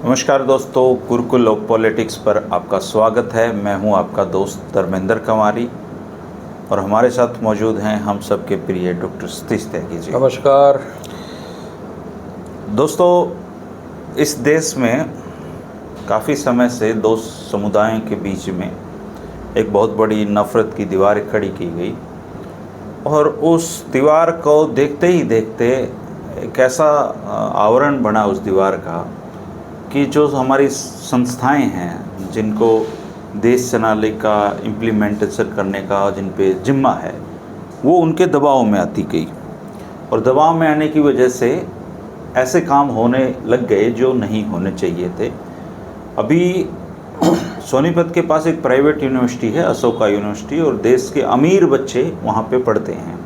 नमस्कार दोस्तों, गुरुकुल लोक पॉलिटिक्स पर आपका स्वागत है। मैं हूं आपका दोस्त धर्मेंद्र कुमारी और हमारे साथ मौजूद हैं हम सबके प्रिय डॉक्टर सतीश त्यागी जी। नमस्कार दोस्तों, इस देश में काफ़ी समय से दो समुदायों के बीच में एक बहुत बड़ी नफ़रत की दीवार खड़ी की गई और उस दीवार को देखते ही देखते एक ऐसा आवरण बना उस दीवार का कि जो हमारी संस्थाएं हैं जिनको देश चलाने का, इम्प्लीमेंटेशन करने का जिन पे जिम्मा है, वो उनके दबाव में आती गई और दबाव में आने की वजह से ऐसे काम होने लग गए जो नहीं होने चाहिए थे। अभी सोनीपत के पास एक प्राइवेट यूनिवर्सिटी है, अशोका यूनिवर्सिटी, और देश के अमीर बच्चे वहाँ पे पढ़ते हैं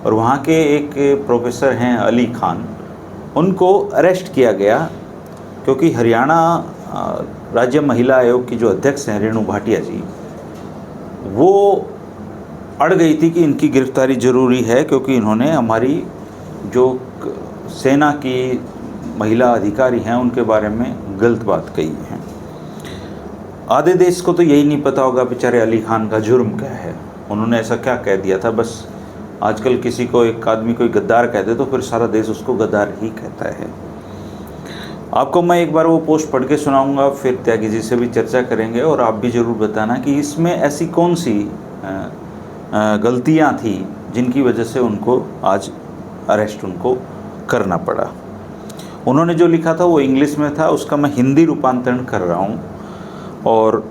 और वहाँ के एक प्रोफेसर हैं अली खान, उनको अरेस्ट किया गया क्योंकि हरियाणा राज्य महिला आयोग की जो अध्यक्ष हैं रेणु भाटिया जी, वो अड़ गई थी कि इनकी गिरफ्तारी ज़रूरी है क्योंकि इन्होंने हमारी जो सेना की महिला अधिकारी हैं उनके बारे में गलत बात कही है। आधे देश को तो यही नहीं पता होगा बेचारे अली खान का जुर्म क्या है, उन्होंने ऐसा क्या कह दिया था। बस आजकल किसी को, एक आदमी कोई गद्दार कहते तो फिर सारा देश उसको गद्दार ही कहता है। आपको मैं एक बार वो पोस्ट पढ़ के सुनाऊंगा, फिर त्यागी जी से भी चर्चा करेंगे और आप भी ज़रूर बताना कि इसमें ऐसी कौन सी गलतियां थी जिनकी वजह से उनको आज अरेस्ट उनको करना पड़ा। उन्होंने जो लिखा था वो इंग्लिश में था, उसका मैं हिंदी रूपांतरण कर रहा हूँ और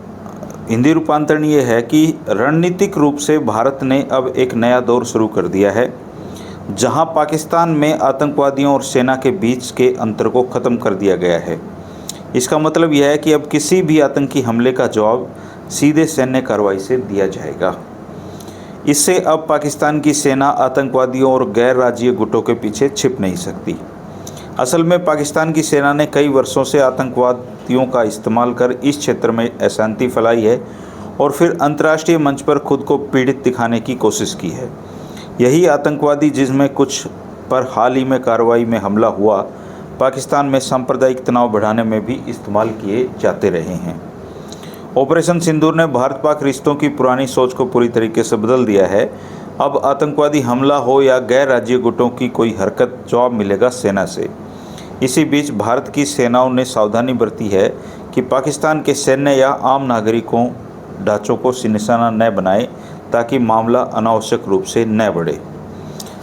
हिंदी रूपांतरण ये है कि रणनीतिक रूप से भारत ने अब एक नया दौर शुरू कर दिया है जहां पाकिस्तान में आतंकवादियों और सेना के बीच के अंतर को ख़त्म कर दिया गया है। इसका मतलब यह है कि अब किसी भी आतंकी हमले का जवाब सीधे सैन्य कार्रवाई से दिया जाएगा। इससे अब पाकिस्तान की सेना आतंकवादियों और गैर राज्यीय गुटों के पीछे छिप नहीं सकती। असल में पाकिस्तान की सेना ने कई वर्षों से आतंकवादियों का इस्तेमाल कर इस क्षेत्र में अशांति फैलाई है और फिर अंतर्राष्ट्रीय मंच पर खुद को पीड़ित दिखाने की कोशिश की है। यही आतंकवादी, जिसमें कुछ पर हाल ही में कार्रवाई में हमला हुआ, पाकिस्तान में सांप्रदायिक तनाव बढ़ाने में भी इस्तेमाल किए जाते रहे हैं। ऑपरेशन सिंदूर ने भारत पाक रिश्तों की पुरानी सोच को पूरी तरीके से बदल दिया है। अब आतंकवादी हमला हो या गैर राज्य गुटों की कोई हरकत, जवाब मिलेगा सेना से। इसी बीच भारत की सेनाओं ने सावधानी बरती है कि पाकिस्तान के सैन्य या आम नागरिकों ढांचों को निशाना न बनाए ताकि मामला अनावश्यक रूप से न बढ़े।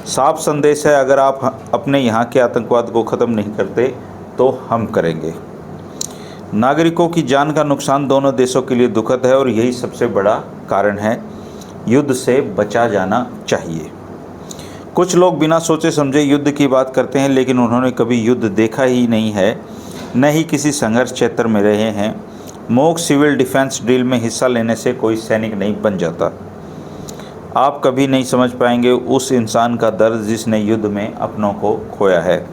साफ संदेश है, अगर आप अपने यहाँ के आतंकवाद को ख़त्म नहीं करते तो हम करेंगे। नागरिकों की जान का नुकसान दोनों देशों के लिए दुखद है और यही सबसे बड़ा कारण है युद्ध से बचा जाना चाहिए। कुछ लोग बिना सोचे समझे युद्ध की बात करते हैं, लेकिन उन्होंने कभी युद्ध देखा ही नहीं है, न ही किसी संघर्ष क्षेत्र में रहे हैं। मॉक सिविल डिफेंस ड्रिल में हिस्सा लेने से कोई सैनिक नहीं बन जाता। आप कभी नहीं समझ पाएंगे उस इंसान का दर्द जिसने युद्ध में अपनों को खोया है।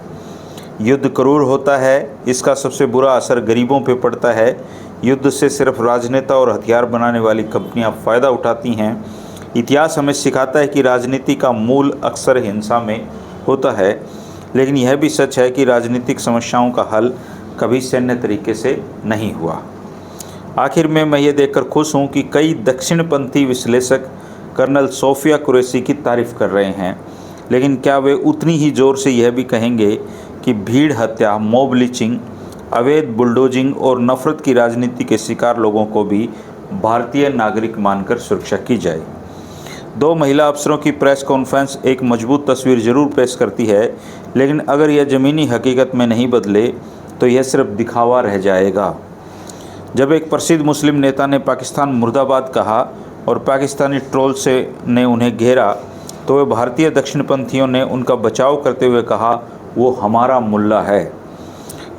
युद्ध क्रूर होता है, इसका सबसे बुरा असर गरीबों पे पड़ता है। युद्ध से सिर्फ राजनेता और हथियार बनाने वाली कंपनियां फ़ायदा उठाती हैं। इतिहास हमें सिखाता है कि राजनीति का मूल अक्सर हिंसा में होता है, लेकिन यह भी सच है कि राजनीतिक समस्याओं का हल कभी सैन्य तरीके से नहीं हुआ। आखिर में मैं ये देखकर खुश हूँ कि कई दक्षिणपंथी विश्लेषक कर्नल सोफिया कुरैशी की तारीफ़ कर रहे हैं, लेकिन क्या वे उतनी ही ज़ोर से यह भी कहेंगे कि भीड़ हत्या, मॉब लिंचिंग, अवैध बुलडोजिंग और नफ़रत की राजनीति के शिकार लोगों को भी भारतीय नागरिक मानकर सुरक्षा की जाए। दो महिला अफसरों की प्रेस कॉन्फ्रेंस एक मजबूत तस्वीर ज़रूर पेश करती है, लेकिन अगर यह ज़मीनी हकीकत में नहीं बदले तो यह सिर्फ दिखावा रह जाएगा। जब एक प्रसिद्ध मुस्लिम नेता ने पाकिस्तान मुर्दाबाद कहा और पाकिस्तानी ट्रोल ने उन्हें घेरा, तो वे भारतीय दक्षिणपंथियों ने उनका बचाव करते हुए कहा, वो हमारा मुल्ला है।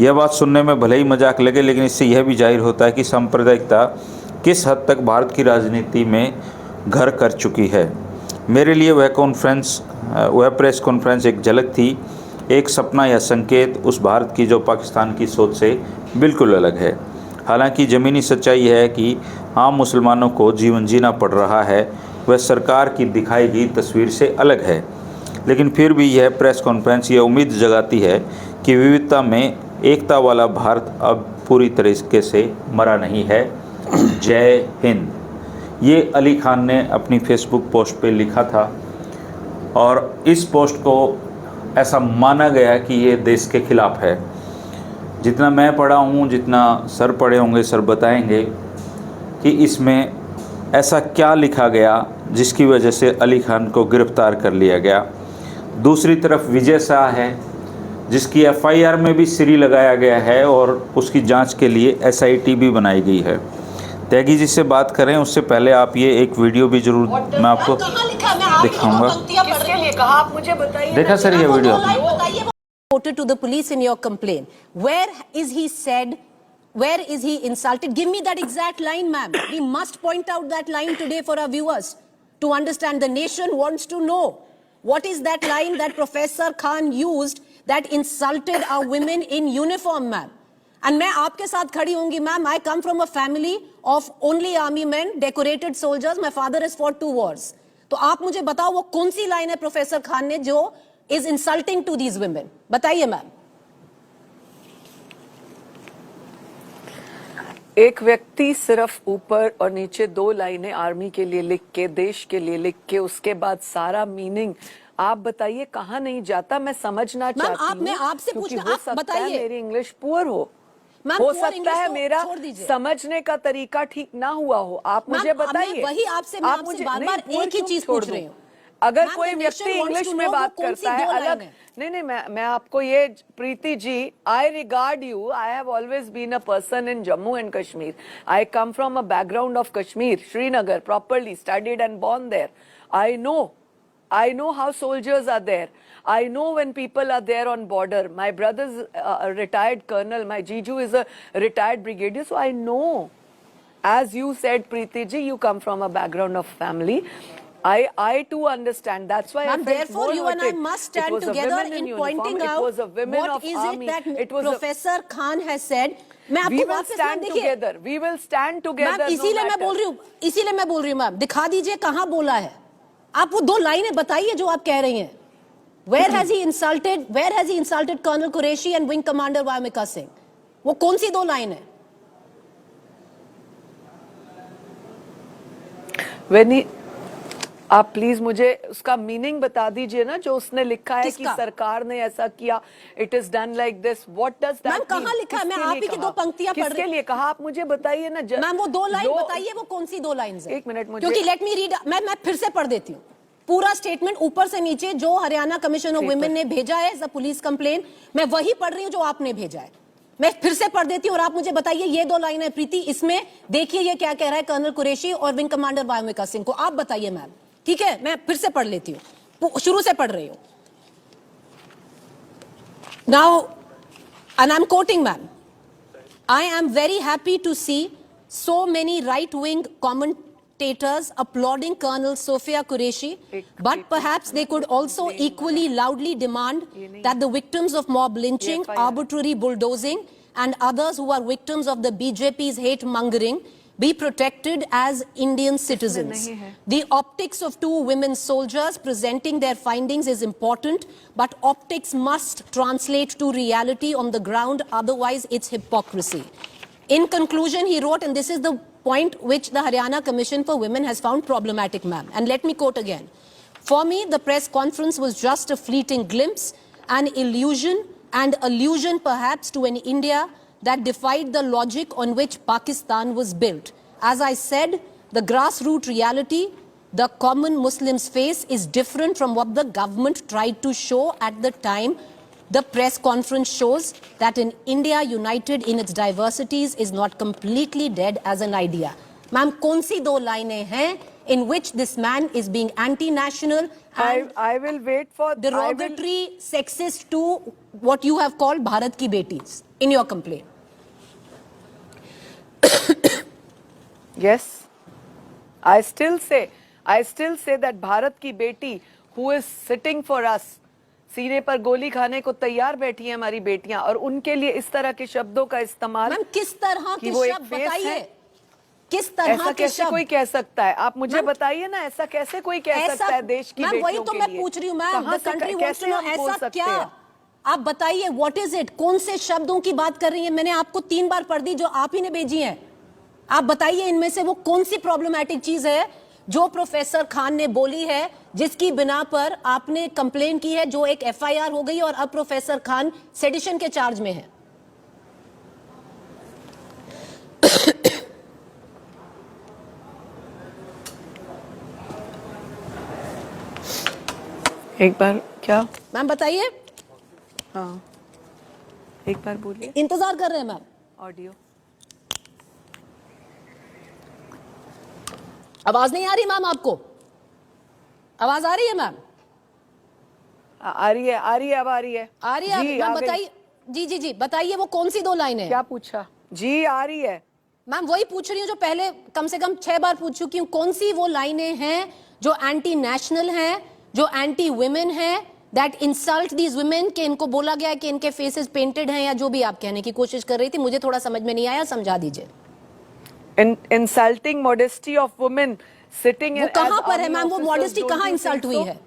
यह बात सुनने में भले ही मजाक लगे, लेकिन इससे यह भी जाहिर होता है कि सांप्रदायिकता किस हद तक भारत की राजनीति में घर कर चुकी है। मेरे लिए वह प्रेस कॉन्फ्रेंस एक झलक थी, एक सपना या संकेत उस भारत की जो पाकिस्तान की सोच से बिल्कुल अलग है। हालांकि ज़मीनी सच्चाई है कि आम मुसलमानों को जीवन जीना पड़ रहा है, वह सरकार की दिखाई गई तस्वीर से अलग है। लेकिन फिर भी यह प्रेस कॉन्फ्रेंस ये उम्मीद जगाती है कि विविधता में एकता वाला भारत अब पूरी तरीके से मरा नहीं है। जय हिंद। ये अली खान ने अपनी फेसबुक पोस्ट पे लिखा था और इस पोस्ट को ऐसा माना गया कि ये देश के खिलाफ है। जितना मैं पढ़ा हूँ, जितना सर पढ़े होंगे, सर बताएंगे कि इसमें ऐसा क्या लिखा गया जिसकी वजह से अली खान को गिरफ्तार कर लिया गया। दूसरी तरफ विजय शाह है जिसकी एफआईआर में भी सिरी लगाया गया है और उसकी जांच के लिए एसआईटी भी बनाई गई है। त्यागी जी से बात करें उससे पहले आप ये एक वीडियो भी जरूर मैं आपको दिखाऊंगा। आप मुझे बताइए। देखा सर ये video? Reported to the police in your complaint. Where is he said? Where is he insulted? Give me that exact line, ma'am. We must point out that line today for our viewers to understand. The nation wants to know what is that line that Professor Khan used that insulted our women in uniform, ma'am. And मैं आपके साथ खड़ी होंगी, ma'am. I come from a family of only army men, decorated soldiers. My father has fought 2 wars. तो आप मुझे बताओ वो कौन सी लाइन है प्रोफेसर खान ने जो is insulting to these women? बताइए मैम। एक व्यक्ति सिर्फ ऊपर और नीचे 2 लाइनें आर्मी के लिए लिख के, देश के लिए लिख के, उसके बाद सारा मीनिंग आप बताइए कहाँ नहीं जाता। मैं समझना चाहती हूँ। मैं आपसे पूछना, आप बताइए। मेरी इंग्लिश पुअर हो सकता है मेरा समझने का तरीका ठीक ना हुआ हो। आप मुझे बताइए। वही आपसे मैं आपसे बार-बार एक ही चीज पूछ रही हूँ। अगर कोई व्यक्ति इंग्लिश में बात करता है अलग नहीं, मैं आपको ये, Preeti ji, I regard you, I have always been a person in Jammu and Kashmir. I come from a background of Kashmir, Srinagar, properly studied and born there. I know how soldiers are there. I know when people are there on border. My brother's a retired colonel. My Jiju is a retired brigadier. So I know. As you said, Preeti ji, you come from a background of family. I too understand. That's why I felt therefore you and I must stand together in pointing out what is it that Professor Khan has said. मैं आपको वापस stand together. We will stand together. इसीलिए मैं बोल रही हूँ ma'am, दिखा दीजिए कहाँ बोला है। आप वो 2 लाइनें बताइए जो आप कह रही हैं। Where has he insulted Colonel Qureshi and Wing Commander Vamika Singh? वो कौन सी 2 लाइन है? आप प्लीज मुझे उसका मीनिंग बता दीजिए ना, जो उसने लिखा है कि सरकार ने ऐसा किया, it is done like this. What does that mean? कहाँ लिखा है? मैं आप ही की 2 पंक्तियां पढ़ रही हूं। किसके लिए कहा आप मुझे बताइए ना। मैम वो 2 लाइन बताइए, वो कौन सी 2 लाइन्स है? 1 मिनट मुझे, क्योंकि लेट मी रीड, मैं फिर से पढ़ देती हूँ पूरा स्टेटमेंट ऊपर से नीचे जो हरियाणा कमीशन ऑफ वुमेन ने भेजा है एज अ पुलिस कंप्लेन। मैं वही पढ़ रही हूँ जो आपने भेजा है। मैं फिर से पढ़ देती हूँ और आप मुझे बताइए ये 2 लाइन है प्रीति, इसमें देखिए ये क्या कह रहा है कर्नल कुरैशी और विंग कमांडर वामिका सिंह को। आप बताइए मैम, ठीक है? मैं फिर से पढ़ लेती हूँ, शुरू से पढ़ रही हूँ। Now and I am quoting ma'am, I am very happy to see so many right-wing commentators applauding Colonel Sophia Qureshi, but perhaps they could also equally loudly demand that the victims of mob lynching, arbitrary bulldozing, and others who are victims of the BJP's hate-mongering be protected as Indian citizens. The optics of 2 women soldiers presenting their findings is important, but optics must translate to reality on the ground, otherwise it's hypocrisy. In conclusion, he wrote, and this is the point which the Haryana Commission for Women has found problematic, ma'am. And let me quote again. For me, the press conference was just a fleeting glimpse, an illusion, and allusion perhaps to an India that defied the logic on which Pakistan was built. As I said, the grassroots reality the common Muslims face is different from what the government tried to show at the time. The press conference shows that in India united in its diversities is not completely dead as an idea. Ma'am, कौन सी 2 लाइनें हैं in which this man is being anti-national and I will wait for derogatory, sexist to what you have called Bharat ki betis in your complaint? Yes, I still say that Bharat ki beti who is sitting for us, सीने पर गोली खाने को तैयार बैठी हैं हमारी बेटियां, और उनके लिए इस तरह के शब्दों का इस्तेमाल, मैम किस तरह के शब्द बताइए, किस तरह ऐसा के कैसे शब्द कोई कह सकता है? आप मुझे बताइए ना, ऐसा कैसे कोई कह सकता है देश की बेटियों वही तो के मैं लिए? पूछ रही हूँ ma'am, the country wants to know ऐसा क्या, आप बताइए व्हाट इज इट, कौन से शब्दों की बात कर रही हैं? मैंने आपको 3 बार पढ़ दी जो आप ही ने भेजी हैं। आप बताइए इनमें से वो कौन सी प्रॉब्लमैटिक चीज है जो प्रोफेसर खान ने बोली है, जिसकी बिना पर आपने कंप्लेन की है, जो एक एफआईआर हो गई और अब प्रोफेसर खान सेडिशन के चार्ज में है। एक बार क्या मैम बताइए। हाँ एक बार बोलिए। इंतजार कर रहे हैं मैम। ऑडियो आवाज नहीं आ रही मैम आपको? आवाज आ रही है मैम? आ रही है, आ रही है, अब आ रही है, आ रही है जी, मैम, आ गई। बताइए। जी जी जी बताइए वो कौन सी 2 लाइनें? क्या पूछा? जी आ रही है मैम वही पूछ रही हूँ जो पहले कम से कम 6 बार पूछ चुकी हूँ। कौन सी वो लाइनें हैं जो एंटी नेशनल हैं, जो एंटी वुमेन है, दैट इंसल्ट दीज वुमेन, कि इनको बोला गया है कि इनके फेसेस पेंटेड हैं, या जो भी आप कहने की कोशिश कर रही थी, मुझे थोड़ा समझ में नहीं आया, समझा दीजिए। Insulting modesty of women sitting वो कहां पर है मैम? वो मॉडेस्टी कहां इंसल्ट हुई है?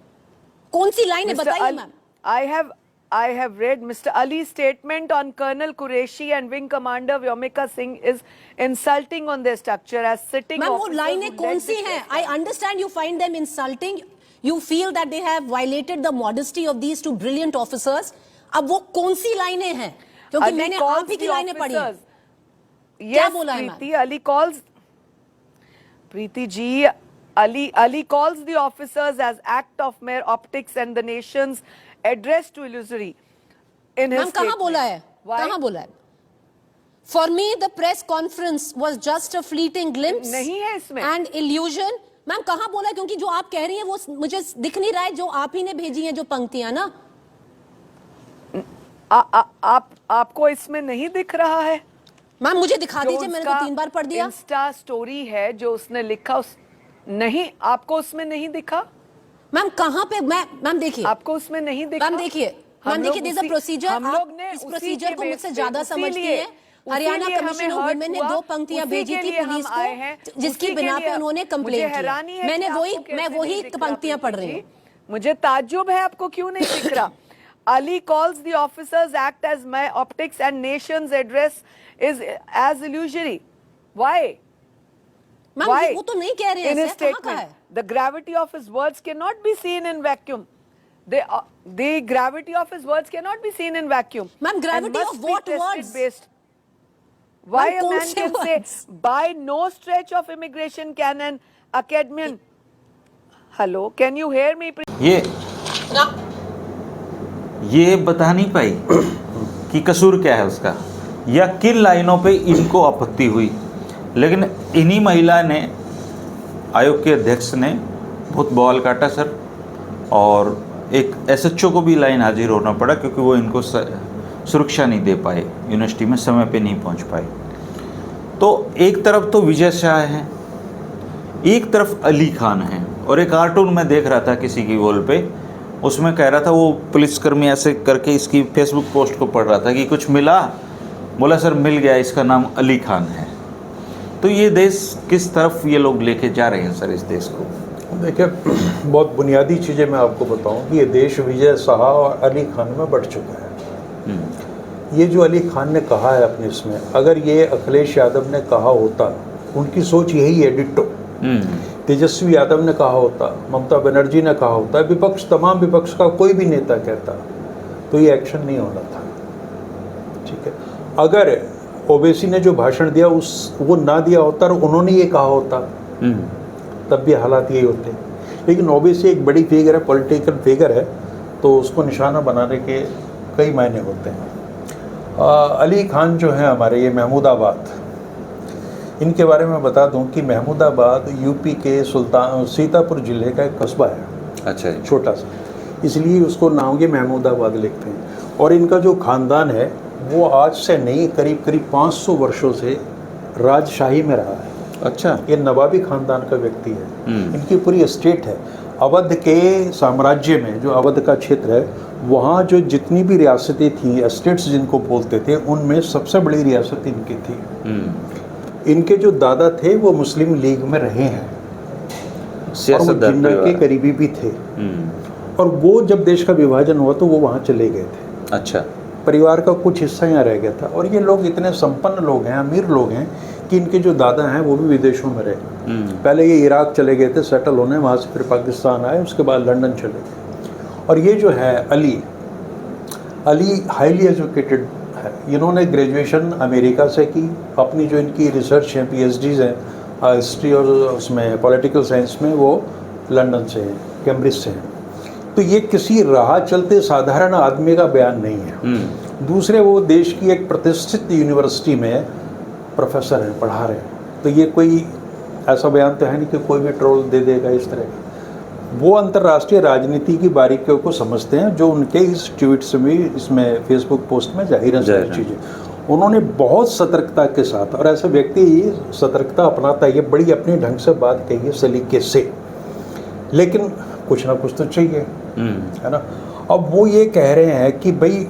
कौन सी लाइन है बताइए ma'am. I have read Mr. Ali's statement on Colonel Qureshi and Wing Commander Vyomika Singh is insulting on their structure as sitting ma'am वो officers लाइनें who कौन led सी the हैं? press I understand you find them insulting. You feel that they have violated the modesty of these 2 brilliant officers. अब वो कौन सी लाइनें हैं? क्योंकि Ali मैंने calls आप ही की the लाइनें पढ़ी हैं। officers. क्या Yes, बोला है ma'am? Preeti, Ali calls Preeti ji, Ali calls the officers as act of mere optics and the nation's address to illusory. In his ma'am कहां बोला है? Why? कहां बोला है? For me, the press conference was just a fleeting glimpse नहीं है इसमें। and illusion. Ma'am कहां बोला है? क्योंकि जो आप कह रही हैं वो मुझे दिख नहीं रहा है, जो आप ही ने भेजी हैं जो पंक्तियां ना। आपको इसमें नहीं दिख रहा है? मैम मुझे दिखा जो दीजिए, मैंने तो उसका 3 बार पढ़ दिया। इंस्टा स्टोरी है जो उसने लिखा, नहीं आपको उसमें नहीं दिखा? मैम कहां पे? मैम देखिए, आपको उसमें नहीं दिखा? मैम देखिए, मैम देखिए, दिस अ प्रोसीजर। आप इस प्रोसीजर को मुझसे ज्यादा समझती हैं। हरियाणा कमीशन ऑफ वुमेन ने 2 पंक्तियां भेजी थी पुलिस को, जिसकी बिना पे उन्होंने कंप्लेंट की। मैं वही पंक्तियां पढ़ रही हूँ। मुझे ताज्जुब है आपको क्यों नहीं दिख रहा। Ali calls the officers act as mere optics and nation's address is as illusory. Why? Ma'am वो तो नहीं कह रहे हैं In his ऐसे, कहाँ का है? statement, the gravity of his words cannot be seen in vacuum. The gravity of his words cannot be seen in vacuum. Ma'am, gravity and must of be what tested words? Based. Why Ma'am, a कौन man से can words? say, by no stretch of immigration can an academian. Hello, can you hear me? ये बता नहीं पाई कि कसूर क्या है उसका, या किन लाइनों पे इनको आपत्ति हुई। लेकिन इन्हीं महिला ने, आयोग के अध्यक्ष ने बहुत बवाल काटा सर, और एक एसएचओ को भी लाइन हाजिर होना पड़ा क्योंकि वो इनको सुरक्षा नहीं दे पाए, यूनिवर्सिटी में समय पे नहीं पहुंच पाए। तो एक तरफ तो विजय शाह हैं, एक तरफ अली खान हैं, और एक कार्टून में देख रहा था किसी की वॉल पे, उसमें कह रहा था वो पुलिसकर्मी ऐसे करके इसकी फेसबुक पोस्ट को पढ़ रहा था कि कुछ मिला, बोला सर मिल गया, इसका नाम अली खान है। तो ये देश किस तरफ ये लोग लेके जा रहे हैं सर इस देश को? देखिए, बहुत बुनियादी चीज़ें मैं आपको बताऊं कि ये देश विजय शाह और अली खान में बढ़ चुका है। ये जो अली खान ने कहा है अपने इसमें, अगर ये अखिलेश यादव ने कहा होता, उनकी सोच यही है डिट्टो, तेजस्वी यादव ने कहा होता, ममता बनर्जी ने कहा होता, विपक्ष, तमाम विपक्ष का कोई भी नेता कहता, तो ये एक्शन नहीं होना था। ठीक है, अगर ओवैसी ने जो भाषण दिया वो ना दिया होता और उन्होंने ये कहा होता, तब भी हालात यही होते। लेकिन ओवैसी एक बड़ी फिगर है, पॉलिटिकल फिगर है, तो उसको निशाना बनाने के कई मायने होते हैं। अली खान जो है हमारे, ये महमूदाबाद, इनके बारे में बता दूं कि महमूदाबाद यूपी के सीतापुर जिले का एक कस्बा है। अच्छा, छोटा सा, इसलिए उसको नाम के महमूदाबाद लिखते हैं। और इनका जो खानदान है वो आज से नहीं, करीब करीब 500 वर्षों से राजशाही में रहा है। अच्छा, ये नवाबी खानदान का व्यक्ति है। इनकी पूरी एस्टेट है अवध के साम्राज्य में, जो अवध का क्षेत्र है, वहाँ जो जितनी भी रियासतें थी, एस्टेट्स जिनको बोलते थे, उनमें सबसे बड़ी रियासत इनकी थी। इनके जो दादा थे वो मुस्लिम लीग में रहे हैं, और वो जिन्ना के करीबी भी थे। और वो जब देश का विभाजन हुआ तो वो वहाँ चले गए थे। अच्छा। परिवार का कुछ हिस्सा यहाँ रह गया था। और ये लोग इतने संपन्न लोग हैं, अमीर लोग हैं कि इनके जो दादा हैं वो भी विदेशों में रहे। पहले ये इराक चले गए थे सेटल होने, वहाँ से फिर पाकिस्तान आए, उसके बाद लंदन चले गए। और ये जो है अली हाईली एजुकेटेड है। इन्होंने ग्रेजुएशन अमेरिका से की, अपनी जो इनकी रिसर्च है PhDs हैं हिस्ट्री और उसमें पॉलिटिकल साइंस में, वो लंदन से हैं, कैम्ब्रिज से हैं। तो ये किसी राह चलते साधारण आदमी का बयान नहीं है। दूसरे, वो देश की एक प्रतिष्ठित यूनिवर्सिटी में प्रोफेसर हैं, पढ़ा रहे हैं। तो ये कोई ऐसा बयान तो है नहीं कि कोई भी ट्रोल दे देगा इस तरह का। वो अंतर्राष्ट्रीय राजनीति की बारीकियों को समझते हैं, जो उनके इस ट्वीट से भी, इसमें फेसबुक पोस्ट में जाहिर है सारी चीज़ें। उन्होंने बहुत सतर्कता के साथ, और ऐसा व्यक्ति सतर्कता अपनाता है, ये बड़ी अपने ढंग से बात कही है, सलीके से, लेकिन कुछ ना कुछ तो चाहिए, है ना। अब वो ये कह रहे हैं कि भाई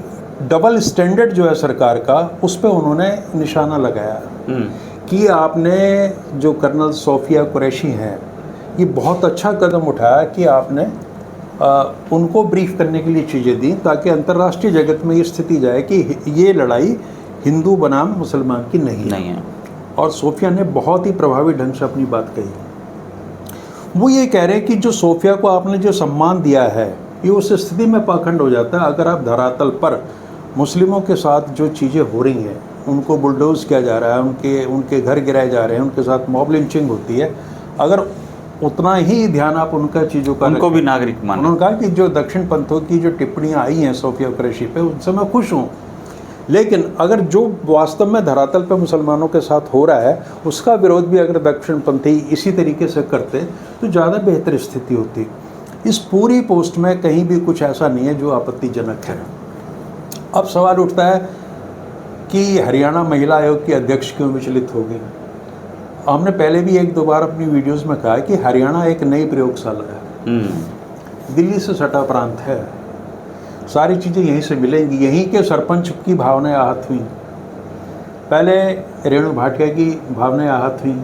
डबल स्टैंडर्ड जो है सरकार का, उस पर उन्होंने निशाना लगाया कि आपने जो कर्नल सोफिया कुरैशी हैं, ये बहुत अच्छा कदम उठाया कि आपने उनको ब्रीफ करने के लिए चीज़ें दी, ताकि अंतर्राष्ट्रीय जगत में ये स्थिति जाए कि ये लड़ाई हिंदू बनाम मुसलमान की नहीं है। और सोफिया ने बहुत ही प्रभावी ढंग से अपनी बात कही। वो ये कह रहे हैं कि जो सोफिया को आपने जो सम्मान दिया है, ये उस स्थिति में पाखंड हो जाता है अगर आप धरातल पर मुस्लिमों के साथ जो चीज़ें हो रही हैं, उनको बुलडोज किया जा रहा है, उनके घर गिराए जा रहे हैं, उनके साथ मॉब लिंचिंग होती है, अगर उतना ही ध्यान आप उनका चीज़ों का, उनको भी नागरिक माने। उन्होंने कहा कि जो दक्षिण पंथों की जो टिप्पणियाँ आई हैं सोफिया कुरैशी पे, उनसे मैं खुश हूँ, लेकिन अगर जो वास्तव में धरातल पर मुसलमानों के साथ हो रहा है, उसका विरोध भी अगर दक्षिण पंथी इसी तरीके से करते तो ज़्यादा बेहतर स्थिति होती। इस पूरी पोस्ट में कहीं भी कुछ ऐसा नहीं है जो आपत्तिजनक है। अब सवाल उठता है कि हरियाणा महिला आयोग की अध्यक्ष क्यों विचलित हो गई। हमने पहले भी एक दो बार अपनी वीडियोस में कहा कि हरियाणा एक नई प्रयोगशाला है, दिल्ली से सटा प्रांत है, सारी चीज़ें यहीं से मिलेंगी। यहीं के सरपंच की भावनाएं आहत हुई, पहले रेणु भाटिया की भावनाएं आहत हुई,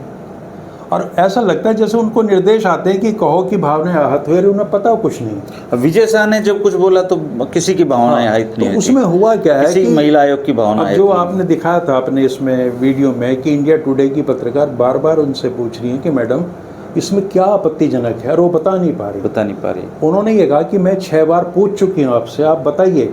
और ऐसा लगता है जैसे उनको निर्देश आते हैं कि कहो कि भावनाएं आहत हुई, उन्हें पता कुछ नहीं। विजय शाह ने जब कुछ बोला तो किसी की भावनाएं आहत नहीं, तो उसमें हुआ क्या है कि महिला आयोग की भावना, जो आपने दिखाया था अपने इसमें वीडियो में कि इंडिया टुडे की पत्रकार बार बार उनसे पूछ रही है कि मैडम इसमें क्या आपत्तिजनक है, और वो बता नहीं पा रही। उन्होंने ये कहा कि मैं 6 बार पूछ चुकी हूँ आपसे, आप बताइए।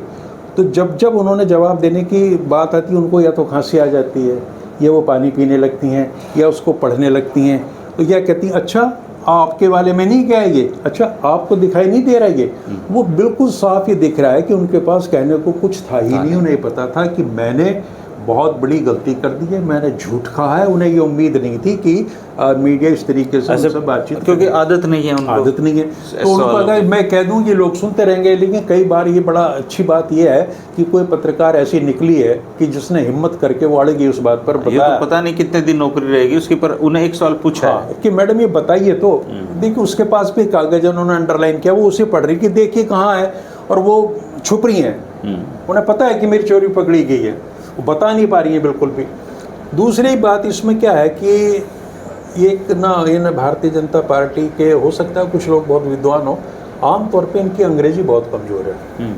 तो जब उन्होंने जवाब देने की बात आती है, उनको या तो खांसी आ जाती है, या वो पानी पीने लगती हैं, या उसको पढ़ने लगती हैं। तो क्या कहती हैं, अच्छा आपके वाले में नहीं क्या है ये, अच्छा आपको दिखाई नहीं दे रहा ये। वो बिल्कुल साफ ये दिख रहा है कि उनके पास कहने को कुछ था ही नहीं। उन्हें पता था कि मैंने बहुत बड़ी गलती कर दी है, मैंने झूठ कहा है। उन्हें ये उम्मीद नहीं थी कि मीडिया इस तरीके से उनसे बातचीत, क्योंकि आदत नहीं है उनको, आदत नहीं है। तो उनको अगर मैं कह दूं ये लोग सुनते रहेंगे, लेकिन कई बार ये बड़ा अच्छी बात ये है कि कोई पत्रकार ऐसी निकली है कि जिसने हिम्मत करके वो अड़ गई उस बात पर। ये तो पता नहीं कितने दिन नौकरी रहेगी उसकी, पर उन्हें एक सवाल पूछा कि मैडम ये बताइए, तो देखिए उसके पास भी कागज उन्होंने अंडरलाइन किया, वो उसे पढ़ रही कि देखिए कहाँ है, और वो छुप रही हैं। उन्हें पता है कि मेरी चोरी पकड़ी गई है, वो बता नहीं पा रही है बिल्कुल भी। दूसरी बात इसमें क्या है कि एक इन भारतीय जनता पार्टी के, हो सकता है कुछ लोग बहुत विद्वान हो, आमतौर पे इनकी अंग्रेजी बहुत कमज़ोर है।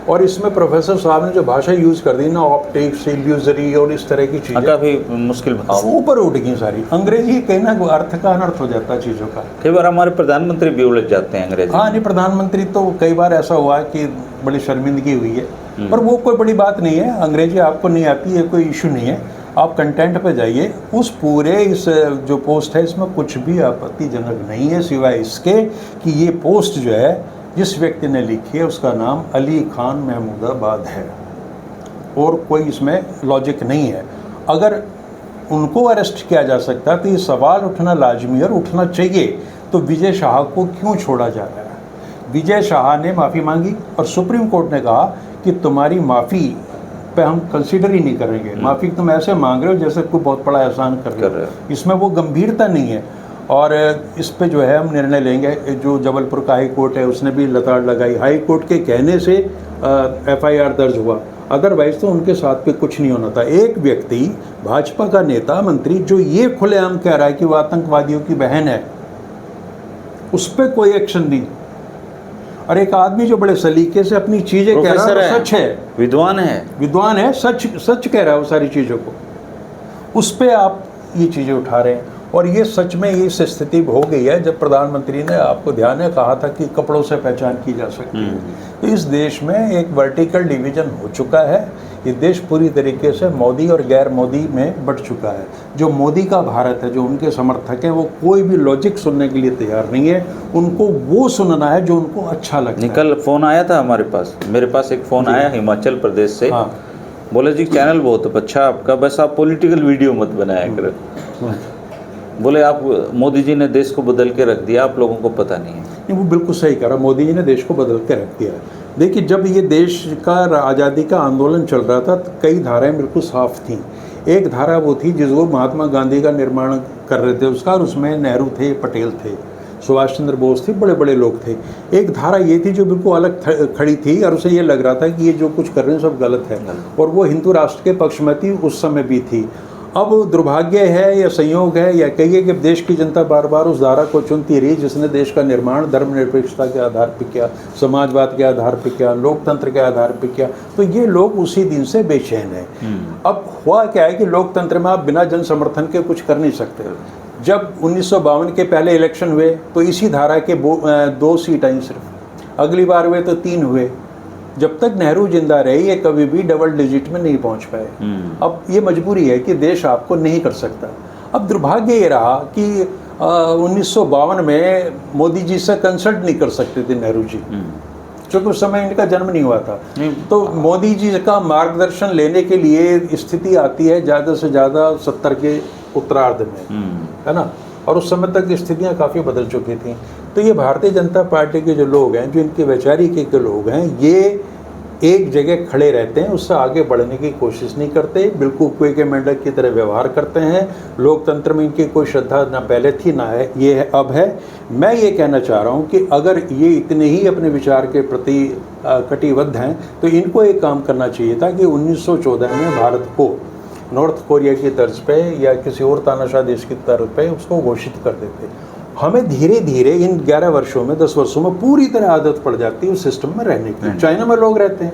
और इसमें प्रोफेसर साहब ने जो भाषा यूज़ कर दी ना, ऑप्टिक्स, इल्यूजरी और इस तरह की चीज़ें, काफ़ी मुश्किल ऊपर उठ गई सारी। अंग्रेजी कहीं ना अर्थ का अनर्थ हो जाता है चीज़ों का। कई बार हमारे प्रधानमंत्री भी उलझ जाते हैं अंग्रेजी। हाँ, नहीं, प्रधानमंत्री तो कई बार ऐसा हुआ है कि बड़ी शर्मिंदगी हुई है, पर वो कोई बड़ी बात नहीं है। अंग्रेजी आपको नहीं आती है, कोई इशू नहीं है, आप कंटेंट पे जाइए। उस पूरे इस जो पोस्ट है इसमें कुछ भी आपत्तिजनक नहीं है, सिवाय इसके कि ये पोस्ट जो है जिस व्यक्ति ने लिखी है उसका नाम अली खान महमूदाबाद है, और कोई इसमें लॉजिक नहीं है। अगर उनको अरेस्ट किया जा सकता तो ये सवाल उठना लाजमी और उठना चाहिए, तो विजय शाह को क्यों छोड़ा जा रहा है। विजय शाह ने माफ़ी मांगी और सुप्रीम कोर्ट ने कहा कि तुम्हारी माफ़ी पे हम कंसीडर ही नहीं करेंगे, माफ़ी तुम ऐसे मांग रहे हो जैसे कोई बहुत बड़ा एहसान कर रहे हो, इसमें वो गंभीरता नहीं है। और इस पे जो है हम निर्णय लेंगे। जो जबलपुर का हाई कोर्ट है उसने भी लताड़ लगाई, हाई कोर्ट के कहने से FIR दर्ज हुआ, अदरवाइज तो उनके साथ पे कुछ नहीं होना था। एक व्यक्ति, भाजपा का नेता मंत्री, जो ये खुलेआम कह रहा है कि वो आतंकवादियों की बहन है, उस पर कोई एक्शन नहीं। और एक आदमी जो बड़े सलीके से अपनी चीजें कह रहा है, सच है, विद्वान है, सच कह रहा है वो सारी चीजों को, उस पे आप ये चीजें उठा रहे हैं। और ये सच में इस स्थिति हो गई है जब प्रधानमंत्री ने, आपको ध्यान है, कहा था कि कपड़ों से पहचान की जा सकती है। तो इस देश में एक वर्टिकल डिवीजन हो चुका है। ये देश पूरी तरीके से मोदी और गैर मोदी में बंट चुका है। जो मोदी का भारत है, जो उनके समर्थक हैं, वो कोई भी लॉजिक सुनने के लिए तैयार नहीं है। उनको वो सुनना है जो उनको अच्छा लगता है। कल फोन आया था मेरे पास एक फ़ोन आया हिमाचल प्रदेश से। हाँ। बोले जी चैनल बहुत अच्छा आपका, बस आप पॉलिटिकल वीडियो मत बनाया करें। बोले आप मोदी जी ने देश को बदल के रख दिया, आप लोगों को पता नहीं है। नहीं, वो बिल्कुल सही कह रहा, मोदी जी ने देश को बदल के रख दिया। देखिए, जब ये देश का आज़ादी का आंदोलन चल रहा था तो कई धाराएं बिल्कुल साफ थीं। एक धारा वो थी जिसको महात्मा गांधी का निर्माण कर रहे थे उसका, और उसमें नेहरू थे, पटेल थे, सुभाष चंद्र बोस थे, बड़े बड़े लोग थे। एक धारा ये थी जो बिल्कुल अलग खड़ी थी और उसे ये लग रहा था कि ये जो कुछ कर रहे हैं सब गलत है, और वो हिंदू राष्ट्र के पक्ष में थी, उस समय भी थी। अब दुर्भाग्य है या संयोग है या कहिए कि देश की जनता बार बार उस धारा को चुनती रही जिसने देश का निर्माण धर्मनिरपेक्षता के आधार पर किया, समाजवाद के आधार पर किया, लोकतंत्र के आधार पर किया। तो ये लोग उसी दिन से बेचैन हैं। अब हुआ क्या है कि लोकतंत्र में आप बिना जन समर्थन के कुछ कर नहीं सकते। जब 1952 के पहले इलेक्शन हुए तो इसी धारा के 2 सीट आई सिर्फ, अगली बार हुए तो 3 हुए। जब तक नेहरू जिंदा रहे ये कभी भी डबल डिजिट में नहीं पहुंच पाए। अब ये मजबूरी है कि देश आपको नहीं कर सकता। अब दुर्भाग्य ये रहा कि 1952 में मोदी जी से कंसल्ट नहीं कर सकते थे नेहरू जी, क्योंकि उस समय इनका जन्म नहीं हुआ था। तो मोदी जी का मार्गदर्शन लेने के लिए स्थिति आती है ज़्यादा से ज़्यादा 70 के उत्तरार्ध में, है ना, और उस समय तक स्थितियाँ काफ़ी बदल चुकी थी। तो ये भारतीय जनता पार्टी के जो लोग हैं, जो इनके वैचारिक के लोग हैं, ये एक जगह खड़े रहते हैं, उससे आगे बढ़ने की कोशिश नहीं करते, बिल्कुल कुएं के मेंढक की तरह व्यवहार करते हैं। लोकतंत्र में इनकी कोई श्रद्धा ना पहले थी ना है, ये है अब है। मैं ये कहना चाह रहा हूँ कि अगर ये इतने ही अपने विचार के प्रति कटिबद्ध हैं तो इनको एक काम करना चाहिए था कि 1914 में भारत को नॉर्थ कोरिया की तर्ज पे या किसी और तानाशाह देश की तर्ज पे उसको घोषित कर देते। हमें धीरे धीरे इन 11 वर्षों में 10 वर्षों में पूरी तरह आदत पड़ जाती है उस सिस्टम में रहने की। चाइना में लोग रहते हैं,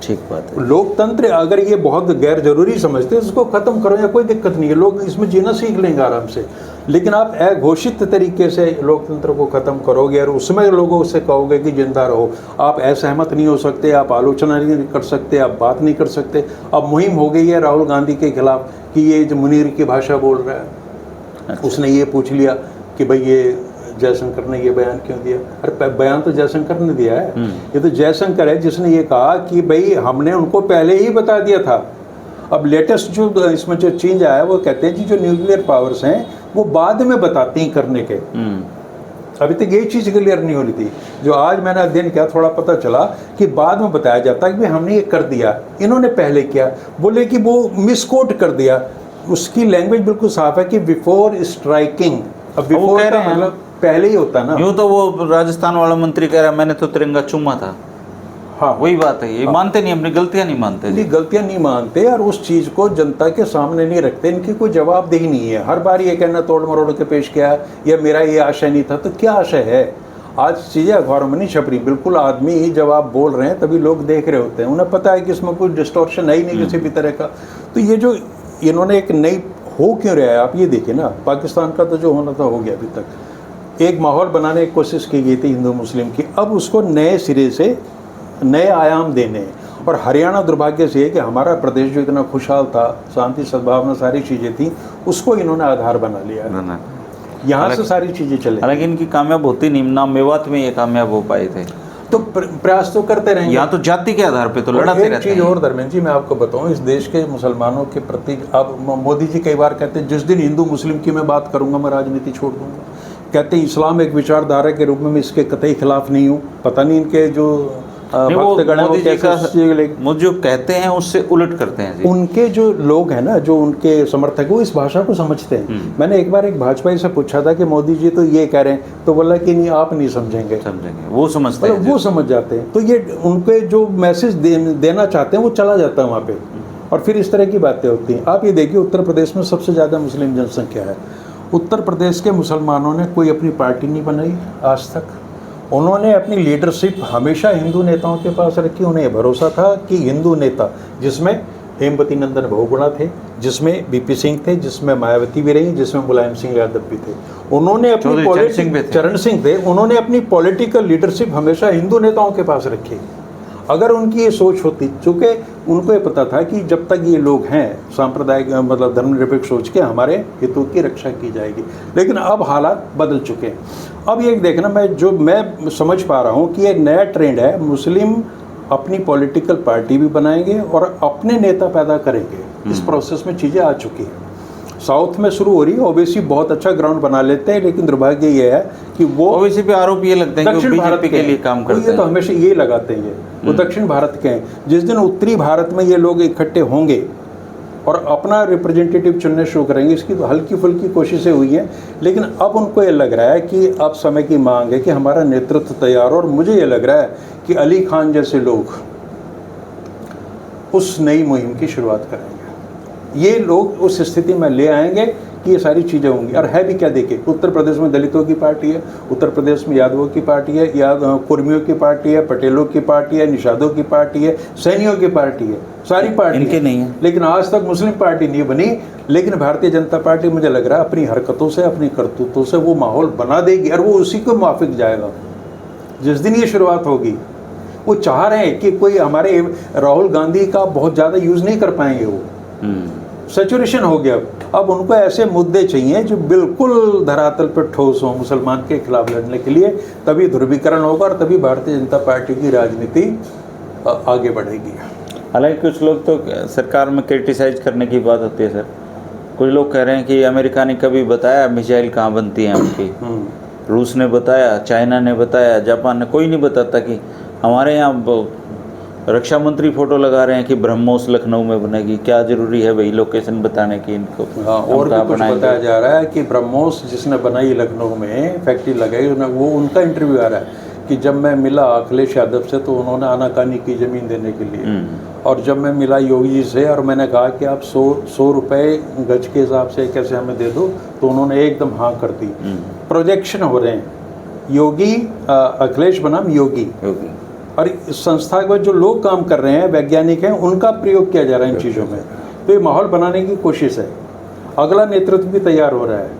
ठीक बात है। लोकतंत्र अगर ये बहुत गैर जरूरी समझते हैं इसको खत्म करो या कोई दिक्कत नहीं है, लोग इसमें जीना सीख लेंगे आराम से। लेकिन आप अघोषित तरीके से लोकतंत्र को खत्म करोगे और उसमें लोगों से कहोगे कि जिंदा रहो, आप असहमत नहीं हो सकते, आप आलोचना नहीं कर सकते, आप बात नहीं कर सकते। अब मुहिम हो गई है राहुल गांधी के खिलाफ कि ये जो मुनीर की भाषा बोल रहा है। अच्छा। उसने ये पूछ लिया कि भाई ये जयशंकर ने ये बयान क्यों दिया। अरे बयान तो जयशंकर ने दिया है, ये तो जयशंकर है जिसने ये कहा कि भाई हमने उनको पहले ही बता दिया था। अब लेटेस्ट जो इसमें जो चेंज आया वो कहते हैं कि जो न्यूक्लियर पावर्स हैं वो बाद में बताती हैं करने के। अभी तक ये चीज़ क्लियर नहीं हो रही थी। जो आज मैंने अध्ययन किया थोड़ा पता चला कि बाद में बताया जाता है कि हमने ये कर दिया, इन्होंने पहले किया। बोले कि वो मिसकोट कर दिया, उसकी लैंग्वेज बिल्कुल साफ है कि बिफोर स्ट्राइकिंग। अब बिफोर का मतलब पहले ही होता ना। यूँ तो वो राजस्थान वाला मंत्री कह रहा है मैंने तो तिरंगा चूमा था। हाँ वही बात है, ये मानते नहीं, अपनी गलतियां नहीं मानते। नहीं, गलतियां नहीं मानते और उस चीज़ को जनता के सामने नहीं रखते। इनकी कोई जवाबदेही नहीं है। हर बार ये कहना तोड़ मरोड़ के पेश किया या मेरा ये आशय नहीं था, तो क्या आशय है? आज चीज़ें अखबारों में नहीं छप रही, बिल्कुल आदमी ही जब आप बोल रहे हैं तभी लोग देख रहे होते हैं, उन्हें पता है कि इसमें कोई डिस्टॉर्शन है ही नहीं किसी भी तरह का। तो ये जो इन्होंने एक नई हो क्यों रहा है आप ये देखिए ना, पाकिस्तान का तो जो होना था हो गया। अभी तक एक माहौल बनाने की कोशिश की गई थी हिंदू मुस्लिम की, अब उसको नए सिरे से नए आयाम देने। और हरियाणा दुर्भाग्य से है कि हमारा प्रदेश जो इतना खुशहाल था, शांति सद्भावना सारी चीज़ें थी, उसको इन्होंने आधार बना लिया है। यहाँ से सारी चीज़ें चले। हालांकि इनकी कामयाब होती नहीं, ना मेवात में ये कामयाब हो पाए थे। तो प्रयास तो करते रहेंगे। यहाँ तो जाति के आधार पे तो लड़ाते रहते हैं। एक चीज़ और धर्मेंद्र जी मैं आपको बताऊँ, इस देश के मुसलमानों के प्रति अब मोदी जी कई बार कहते हैं जिस दिन हिंदू मुस्लिम की मैं बात करूँगा मैं राजनीति छोड़ दूँगा। कहते हैं इस्लाम एक विचारधारा के रूप में मैं इसके कतई खिलाफ नहीं हूँ। पता नहीं इनके जो मोदी जी का जो कहते हैं उससे उलट करते हैं जी। उनके जो लोग हैं ना, जो उनके समर्थक, वो इस भाषा को समझते हैं। मैंने एक बार एक भाजपाई से पूछा था कि मोदी जी तो ये कह रहे हैं, तो बोला कि नहीं आप नहीं समझेंगे, वो समझते हैं, वो समझ जाते हैं। तो ये उनके जो मैसेज देना चाहते हैं वो चला जाता है वहाँ पे, और फिर इस तरह की बातें होती हैं। आप ये देखिए उत्तर प्रदेश में सबसे ज़्यादा मुस्लिम जनसंख्या है। उत्तर प्रदेश के मुसलमानों ने कोई अपनी पार्टी नहीं बनाई आज तक, उन्होंने अपनी लीडरशिप हमेशा हिंदू नेताओं के पास रखी। उन्हें यह भरोसा था कि हिंदू नेता, जिसमें हेमवती नंदन बहुगुणा थे, जिसमें बीपी सिंह थे, जिसमें मायावती भी रही, जिसमें मुलायम सिंह यादव भी थे, उन्होंने अपनी चरण सिंह थे, उन्होंने अपनी पॉलिटिकल लीडरशिप हमेशा हिंदू नेताओं के पास रखी। अगर उनकी ये सोच होती, चूँकि उनको ये पता था कि जब तक ये लोग हैं सांप्रदायिक मतलब धर्मनिरपेक्ष सोच के, हमारे हितों की रक्षा की जाएगी। लेकिन अब हालात बदल चुके हैं। अब ये देखना, मैं समझ पा रहा हूँ कि ये नया ट्रेंड है, मुस्लिम अपनी पॉलिटिकल पार्टी भी बनाएंगे और अपने नेता पैदा करेंगे। इस प्रोसेस में चीज़ें आ चुकी हैं, साउथ में शुरू हो रही है। ओबीसी बहुत अच्छा ग्राउंड बना लेते हैं, लेकिन दुर्भाग्य ये है कि वो ओबीसी पे आरोप ये लगते हैं कि वो बीजेपी के लिए काम करते हैं। ये तो हमेशा ये लगाते हैं, वो दक्षिण भारत के हैं। जिस दिन उत्तरी भारत में ये लोग इकट्ठे होंगे और अपना रिप्रेजेंटेटिव चुनने शुरू करेंगे, इसकी तो हल्की फुल्की कोशिशें हुई हैं, लेकिन अब उनको ये लग रहा है कि अब समय की मांग है कि हमारा नेतृत्व तैयार हो। और मुझे ये लग रहा है कि अली खान जैसे लोग उस नई मुहिम की शुरुआत करेंगे। ये लोग उस स्थिति में ले आएंगे कि ये सारी चीज़ें होंगी। और है भी क्या, देखिए उत्तर प्रदेश में दलितों की पार्टी है, उत्तर प्रदेश में यादवों की पार्टी है, कुर्मियों की पार्टी है, पटेलों की पार्टी है, निषादों की पार्टी है, सैनियों की पार्टी है, सारी पार्टी इनके नहीं है। लेकिन आज तक मुस्लिम पार्टी नहीं बनी। लेकिन भारतीय जनता पार्टी, मुझे लग रहा है, अपनी हरकतों से, अपनी करतूतों से वो माहौल बना देगी और वो उसी को माफिक जाएगा। जिस दिन ये शुरुआत होगी, वो चाह रहे हैं कि कोई हमारे राहुल गांधी का बहुत ज़्यादा यूज़ नहीं कर पाएंगे, वो सैचुरेशन हो गया। अब उनको ऐसे मुद्दे चाहिए जो बिल्कुल धरातल पर ठोस हो मुसलमान के खिलाफ लड़ने के लिए, तभी ध्रुवीकरण होगा और तभी भारतीय जनता पार्टी की राजनीति आगे बढ़ेगी। हालांकि कुछ लोग तो सरकार में क्रिटिसाइज करने की बात होती है सर। कुछ लोग कह रहे हैं कि अमेरिका ने कभी बताया मिसाइल कहाँ बनती है उनकी, रूस ने बताया, चाइना ने बताया, जापान ने, कोई नहीं बताता कि हमारे यहाँ रक्षा मंत्री फोटो लगा रहे हैं कि ब्रह्मोस लखनऊ में बनेगी। क्या जरूरी है भाई लोकेशन बताने की इनको? हाँ, और भी कुछ बताया जा रहा है कि ब्रह्मोस जिसने बनाई लखनऊ में, फैक्ट्री लगाई, वो उनका इंटरव्यू आ रहा है कि जब मैं मिला अखिलेश यादव से तो उन्होंने आनाकानी की ज़मीन देने के लिए, और जब मैं मिला योगी जी से और मैंने कहा कि आप 100 रुपये गज के हिसाब से कैसे हमें दे दो, तो उन्होंने एकदम हाँ कर दी। प्रोजेक्शन हो रहे हैं, योगी, अखिलेश बनाम योगी। और इस संस्था में जो लोग काम कर रहे हैं, वैज्ञानिक हैं, उनका प्रयोग किया जा रहा है इन चीज़ों में। तो ये माहौल बनाने की कोशिश है। अगला नेतृत्व भी तैयार हो रहा है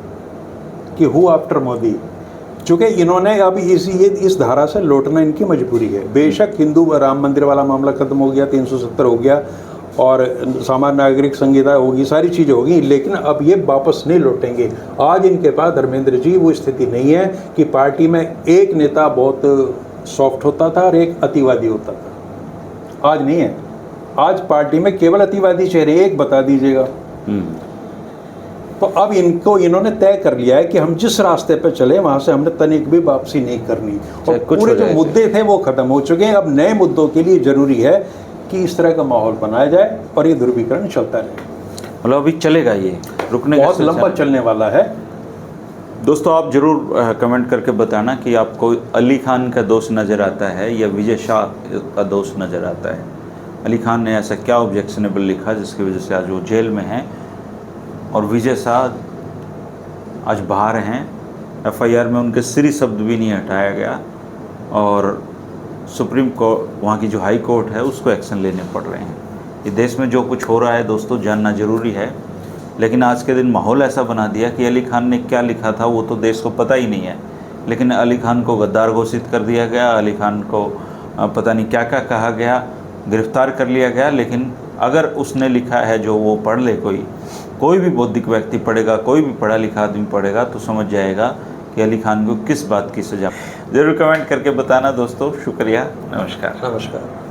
कि हु आफ्टर मोदी, चूँकि इन्होंने अब इस धारा से लौटना इनकी मजबूरी है। बेशक हिंदू राम मंदिर वाला मामला खत्म हो गया, 370 हो गया, और सामान्य नागरिक संहिता होगी, सारी चीज़ें होगी, लेकिन अब ये वापस नहीं लौटेंगे। आज इनके पास धर्मेंद्र जी वो स्थिति नहीं है कि पार्टी में एक नेता बहुत सॉफ्ट होता था और एक अतिवादी होता था। आज नहीं है। आज पार्टी में केवल अतिवादी चेहरे, एक बता दीजिएगा। तो अब इन्होंने तय कर लिया है कि हम जिस रास्ते पे चले वहां से हमने तनिक भी वापसी नहीं करनी, और पूरे जो मुद्दे थे वो खत्म हो चुके हैं। अब नए मुद्दों के लिए जरूरी है कि इस तरह का माहौल बनाया जाए और ये ध्रुवीकरण चलता रहे। मतलब अभी चलेगा, ये रुकने का बहुत लंबा चलने वाला है। दोस्तों आप ज़रूर कमेंट करके बताना कि आपको अली खान का दोष नज़र आता है या विजय शाह का दोष नज़र आता है। अली खान ने ऐसा क्या ऑब्जेक्शनेबल लिखा जिसकी वजह से आज वो जेल में हैं, और विजय शाह आज बाहर हैं। एफआईआर में उनके श्री शब्द भी नहीं हटाया गया, और सुप्रीम कोर्ट, वहाँ की जो हाई कोर्ट है, उसको एक्शन लेने पड़ रहे हैं। ये देश में जो कुछ हो रहा है दोस्तों जानना ज़रूरी है, लेकिन आज के दिन माहौल ऐसा बना दिया कि अली खान ने क्या लिखा था वो तो देश को पता ही नहीं है। लेकिन अली खान को गद्दार घोषित कर दिया गया, अली खान को पता नहीं क्या क्या कहा गया, गिरफ्तार कर लिया गया। लेकिन अगर उसने लिखा है जो वो पढ़ ले, कोई भी बौद्धिक व्यक्ति पढ़ेगा, कोई भी पढ़ा लिखा आदमी पढ़ेगा, तो समझ जाएगा कि अली खान को किस बात की सज़ा। ज़रूर कमेंट करके बताना दोस्तों। शुक्रिया, नमस्कार। नमस्कार।